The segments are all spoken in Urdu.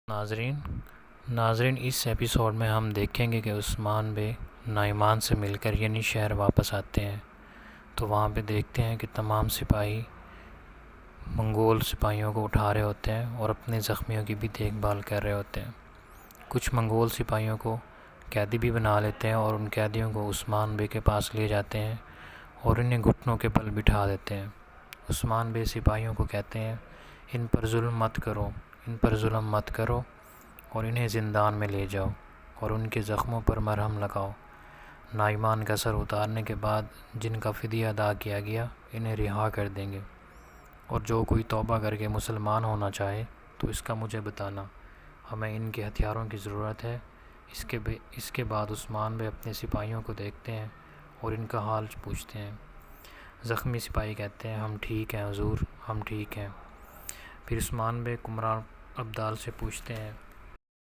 ناظرین اس ایپیسوڈ میں ہم دیکھیں گے کہ عثمان بے نعمان سے مل کر شہر واپس آتے ہیں تو وہاں پہ دیکھتے ہیں کہ تمام سپاہی منگول سپاہیوں کو اٹھا رہے ہوتے ہیں اور اپنے زخمیوں کی بھی دیکھ بھال کر رہے ہوتے ہیں۔ کچھ منگول سپاہیوں کو قیدی بھی بنا لیتے ہیں اور ان قیدیوں کو عثمان بے کے پاس لے جاتے ہیں اور انہیں گھٹنوں کے بل بٹھا دیتے ہیں۔ عثمان بے سپاہیوں کو کہتے ہیں ان پر ظلم مت کرو اور انہیں زندان میں لے جاؤ اور ان کے زخموں پر مرہم لگاؤ۔ نعمان کا سر اتارنے کے بعد جن کا فدیہ ادا کیا گیا انہیں رہا کر دیں گے، اور جو کوئی توبہ کر کے مسلمان ہونا چاہے تو اس کا مجھے بتانا، ہمیں ان کے ہتھیاروں کی ضرورت ہے۔ اس کے بعد عثمان بے اپنے سپاہیوں کو دیکھتے ہیں اور ان کا حال پوچھتے ہیں۔ زخمی سپاہی کہتے ہیں ہم ٹھیک ہیں حضور، ہم ٹھیک ہیں۔ پھر عثمان بے کمران ابدال سے پوچھتے ہیں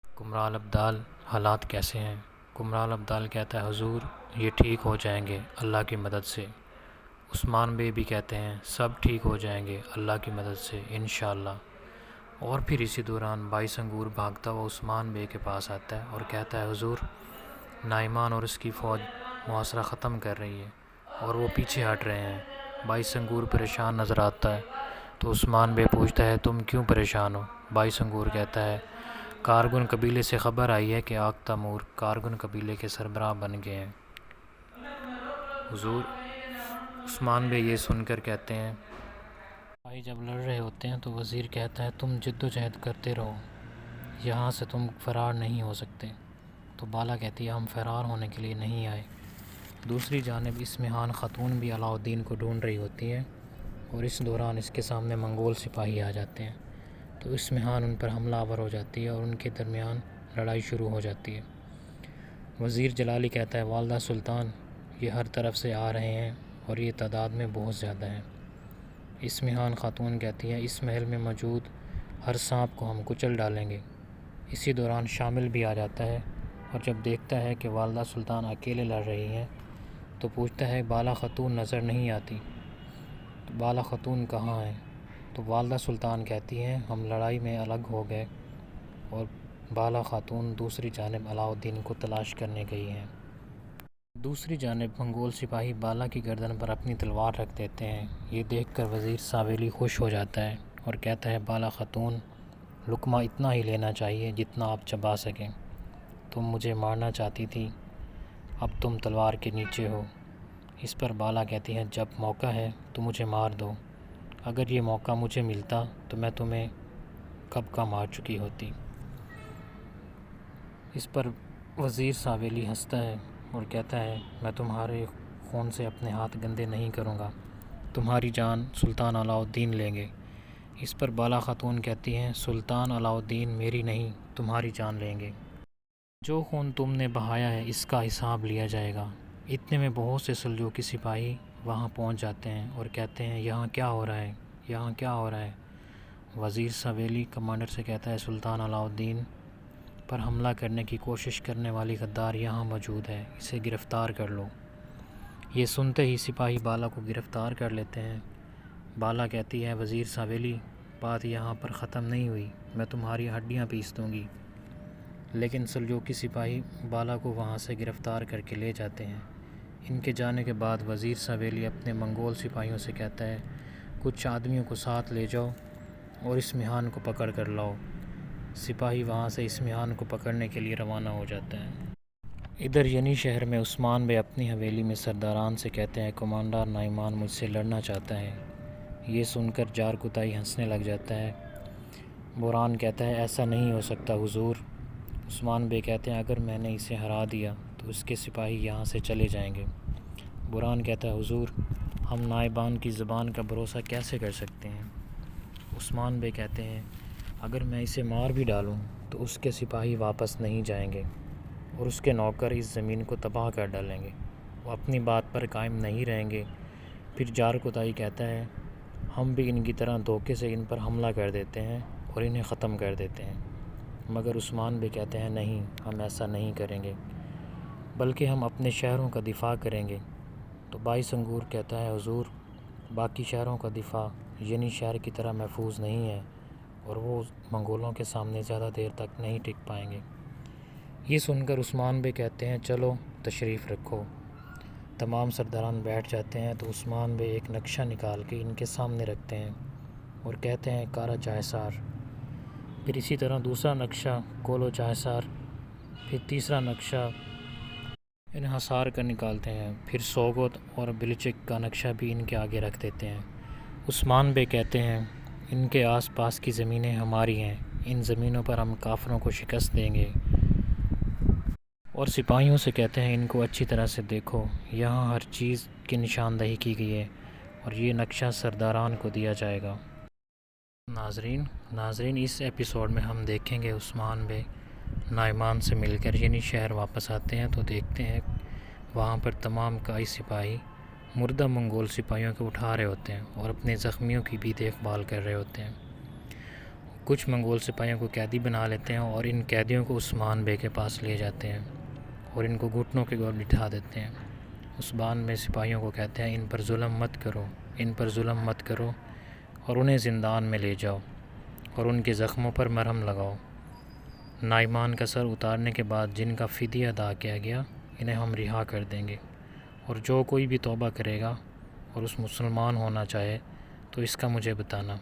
کمران ابدال حالات کیسے ہیں؟ کمران ابدال کہتا ہے حضور یہ ٹھیک ہو جائیں گے اللہ کی مدد سے۔ عثمان بے بھی کہتے ہیں سب ٹھیک ہو جائیں گے اللہ کی مدد سے انشاءاللہ۔ اور پھر اسی دوران بائیس انگور بھاگتا ہوا عثمان بے کے پاس آتا ہے اور کہتا ہے حضور نعمان اور اس کی فوج محاصرہ ختم کر رہی ہے اور وہ پیچھے ہٹ رہے ہیں۔ بائیس انگور پریشان نظر آتا ہے تو عثمان بے پوچھتا ہے تم کیوں پریشان ہو؟ بائیس انگور کہتا ہے کارگن قبیلے سے خبر آئی ہے کہ آق تیمور کارگن قبیلے کے سربراہ بن گئے ہیں حضور۔ عثمان بے یہ سن کر کہتے ہیں بھائی جب لڑ رہے ہوتے ہیں تو وزیر کہتا ہے تم جد و جہد کرتے رہو، یہاں سے تم فرار نہیں ہو سکتے۔ تو بالا کہتی ہے ہم فرار ہونے کے لیے نہیں آئے۔ دوسری جانب اسمہان خاتون بھی علاء الدین کو ڈھونڈ رہی ہوتی ہے اور اس دوران اس کے سامنے منگول سپاہی آ جاتے ہیں تو اسمہان ان پر حملہ آور ہو جاتی ہے اور ان کے درمیان لڑائی شروع ہو جاتی ہے۔ وزیر جلالی کہتا ہے والدہ سلطان یہ ہر طرف سے آ رہے ہیں اور یہ تعداد میں بہت زیادہ ہیں۔ اسمہان خاتون کہتی ہے اس محل میں موجود ہر سانپ کو ہم کچل ڈالیں گے۔ اسی دوران شامل بھی آ جاتا ہے اور جب دیکھتا ہے کہ والدہ سلطان اکیلے لڑ رہی ہیں تو پوچھتا ہے بالا خاتون نظر نہیں آتی، تو بالا خاتون کہاں ہیں؟ تو والدہ سلطان کہتی ہیں ہم لڑائی میں الگ ہو گئے اور بالا خاتون دوسری جانب علاء الدین کو تلاش کرنے گئی ہیں۔ دوسری جانب منگول سپاہی بالا کی گردن پر اپنی تلوار رکھ دیتے ہیں۔ یہ دیکھ کر وزیر ساویلی خوش ہو جاتا ہے اور کہتا ہے بالا خاتون لقمہ اتنا ہی لینا چاہیے جتنا آپ چبا سکیں، تم مجھے مارنا چاہتی تھی اب تم تلوار کے نیچے ہو۔ اس پر بالا کہتی ہیں جب موقع ہے تو مجھے مار دو، اگر یہ موقع مجھے ملتا تو میں تمہیں کب کا مار چکی ہوتی۔ اس پر وزیر ساویلی ہنستا ہے اور کہتا ہے میں تمہارے خون سے اپنے ہاتھ گندے نہیں کروں گا، تمہاری جان سلطان علاء الدین لیں گے۔ اس پر بالا خاتون کہتی ہیں سلطان علاء الدین میری نہیں تمہاری جان لیں گے، جو خون تم نے بہایا ہے اس کا حساب لیا جائے گا۔ اتنے میں بہت سے سلجوقی سپاہی وہاں پہنچ جاتے ہیں اور کہتے ہیں یہاں کیا ہو رہا ہے، یہاں کیا ہو رہا ہے؟ وزیر ساویلی کمانڈر سے کہتا ہے سلطان علاء الدین پر حملہ کرنے کی کوشش کرنے والی غدار یہاں موجود ہے، اسے گرفتار کر لو۔ یہ سنتے ہی سپاہی بالا کو گرفتار کر لیتے ہیں۔ بالا کہتی ہے وزیر ساویلی بات یہاں پر ختم نہیں ہوئی، میں تمہاری ہڈیاں پیس دوں گی۔ لیکن سلجوقی سپاہی بالا کو وہاں سے گرفتار کر کے لے جاتے ہیں۔ ان کے جانے کے بعد وزیر ساویلی اپنے منگول سپاہیوں سے کہتا ہے کچھ آدمیوں کو ساتھ لے جاؤ اور اسمہان کو پکڑ کر لاؤ۔ سپاہی وہاں سے اسمہان کو پکڑنے کے لیے روانہ ہو جاتا ہے۔ ادھر شہر میں عثمان بے اپنی حویلی میں سرداران سے کہتے ہیں کمانڈر نعمان مجھ سے لڑنا چاہتا ہے۔ یہ سن کر جارکتائی ہنسنے لگ جاتا ہے۔ بوران کہتا ہے ایسا نہیں ہو سکتا حضور۔ عثمان بے کہتے ہیں اگر میں نے اسے ہرا دیا تو اس کے سپاہی یہاں سے چلے جائیں گے۔ بوران کہتا ہے حضور ہم نائبان کی زبان کا بھروسہ کیسے کر سکتے ہیں؟ عثمان بے کہتے ہیں اگر میں اسے مار بھی ڈالوں تو اس کے سپاہی واپس نہیں جائیں گے اور اس کے نوکر اس زمین کو تباہ کر ڈالیں گے، وہ اپنی بات پر قائم نہیں رہیں گے۔ پھر جارکتائی کہتا ہے ہم بھی ان کی طرح دھوکے سے ان پر حملہ کر دیتے ہیں اور انہیں ختم کر دیتے ہیں، مگر عثمان بے کہتے ہیں نہیں ہم ایسا نہیں کریں گے بلکہ ہم اپنے شہروں کا دفاع کریں گے۔ تو بائیس انگور کہتا ہے حضور باقی شہروں کا دفاع شہر کی طرح محفوظ نہیں ہے، اور وہ منگولوں کے سامنے زیادہ دیر تک نہیں ٹک پائیں گے۔ یہ سن کر عثمان بے کہتے ہیں چلو تشریف رکھو۔ تمام سرداران بیٹھ جاتے ہیں تو عثمان بے ایک نقشہ نکال کے ان کے سامنے رکھتے ہیں اور کہتے ہیں کارا جائسار۔ پھر اسی طرح دوسرا نقشہ کولو جائسار، پھر تیسرا نقشہ انحصار کا نکالتے ہیں، پھر سوگوت اور بلچک کا نقشہ بھی ان کے آگے رکھ دیتے ہیں۔ عثمان بے کہتے ہیں ان کے آس پاس کی زمینیں ہماری ہیں، ان زمینوں پر ہم کافروں کو شکست دیں گے، اور سپاہیوں سے کہتے ہیں ان کو اچھی طرح سے دیکھو، یہاں ہر چیز کی نشاندہی کی گئی ہے اور یہ نقشہ سرداران کو دیا جائے گا۔ ناظرین اس ایپیسوڈ میں ہم دیکھیں گے عثمان بے نعمان سے مل کر یعنی شہر واپس آتے ہیں تو دیکھتے ہیں وہاں پر تمام کائی سپاہی مردہ منگول سپاہیوں کو اٹھا رہے ہوتے ہیں اور اپنے زخمیوں کی بھی دیکھ بھال کر رہے ہوتے ہیں۔ کچھ منگول سپاہیوں کو قیدی بنا لیتے ہیں اور ان قیدیوں کو عثمان بے کے پاس لے جاتے ہیں اور ان کو گھٹنوں کے گول بٹھا دیتے ہیں۔ عثمان بے سپاہیوں کو کہتے ہیں ان پر ظلم مت کرو اور انہیں زندان میں لے جاؤ اور ان کے زخموں پر مرہم لگاؤ۔ نعمان کا سر اتارنے کے بعد جن کا فدیہ ادا کیا گیا انہیں ہم رہا کر دیں گے، اور جو کوئی بھی توبہ کرے گا اور اس مسلمان ہونا چاہے تو اس کا مجھے بتانا۔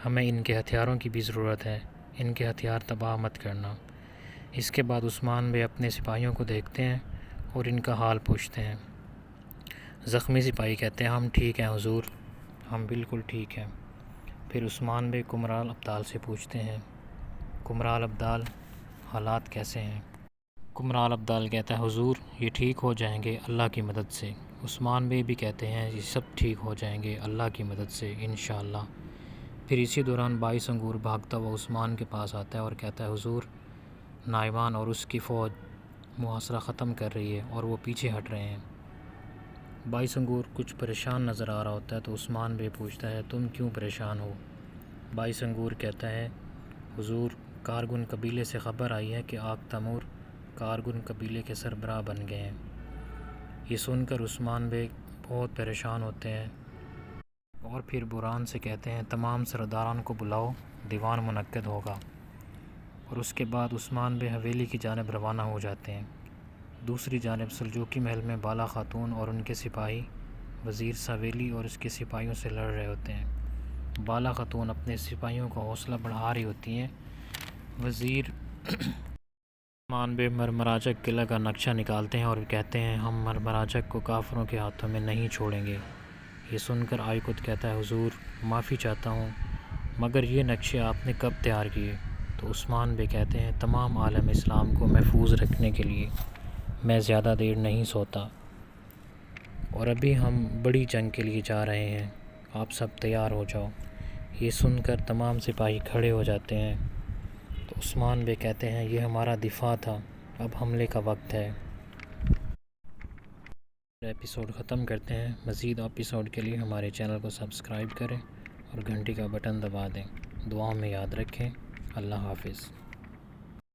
ہمیں ان کے ہتھیاروں کی بھی ضرورت ہے، ان کے ہتھیار تباہ مت کرنا۔ اس کے بعد عثمان بے اپنے سپاہیوں کو دیکھتے ہیں اور ان کا حال پوچھتے ہیں۔ زخمی سپاہی کہتے ہیں ہم ٹھیک ہیں حضور، ہم بالکل ٹھیک ہیں۔ پھر عثمان بے کمرال ابدال سے پوچھتے ہیں کمرال ابدال حالات کیسے ہیں؟ کمرال ابدال کہتا ہے حضور یہ ٹھیک ہو جائیں گے اللہ کی مدد سے۔ عثمان بے بھی کہتے ہیں یہ سب ٹھیک ہو جائیں گے اللہ کی مدد سے انشاءاللہ۔ پھر اسی دوران 22 انگور بھاگتا ہوا عثمان کے پاس آتا ہے اور کہتا ہے حضور نعمان اور اس کی فوج محاصرہ ختم کر رہی ہے اور وہ پیچھے ہٹ رہے ہیں۔ 22 انگور کچھ پریشان نظر آ رہا ہوتا ہے تو عثمان بے پوچھتا ہے تم کیوں پریشان ہو؟ 22 انگور کہتا ہے حضور کارگن قبیلے سے خبر آئی ہے کہ آق تیمور کارگن قبیلے کے سربراہ بن گئے ہیں۔ یہ سن کر عثمان بے بہت پریشان ہوتے ہیں اور پھر بران سے کہتے ہیں تمام سرداران کو بلاؤ، دیوان منعقد ہوگا، اور اس کے بعد عثمان بے حویلی کی جانب روانہ ہو جاتے ہیں۔ دوسری جانب سلجوقی محل میں بالا خاتون اور ان کے سپاہی وزیر ساویلی اور اس کے سپاہیوں سے لڑ رہے ہوتے ہیں۔ بالا خاتون اپنے سپاہیوں کا حوصلہ بڑھا رہی ہوتی ہیں۔ وزیر عثمان بے مرمراجک قلعہ کا نقشہ نکالتے ہیں اور کہتے ہیں ہم مرمراجک کو کافروں کے ہاتھوں میں نہیں چھوڑیں گے۔ یہ سن کر آئیکت کہتا ہے حضور معافی چاہتا ہوں مگر یہ نقشے آپ نے کب تیار کیے؟ تو عثمان بے کہتے ہیں تمام عالم اسلام کو محفوظ رکھنے کے لیے میں زیادہ دیر نہیں سوتا، اور ابھی ہم بڑی جنگ کے لیے جا رہے ہیں، آپ سب تیار ہو جاؤ۔ یہ سن کر تمام سپاہی کھڑے ہو جاتے ہیں تو عثمان بے کہتے ہیں یہ ہمارا دفاع تھا، اب حملے کا وقت ہے۔ ایپیسوڈ ختم کرتے ہیں۔ مزید ایپیسوڈ کے لیے ہمارے چینل کو سبسکرائب کریں اور گھنٹی کا بٹن دبا دیں۔ دعاؤں میں یاد رکھیں۔ اللہ حافظ۔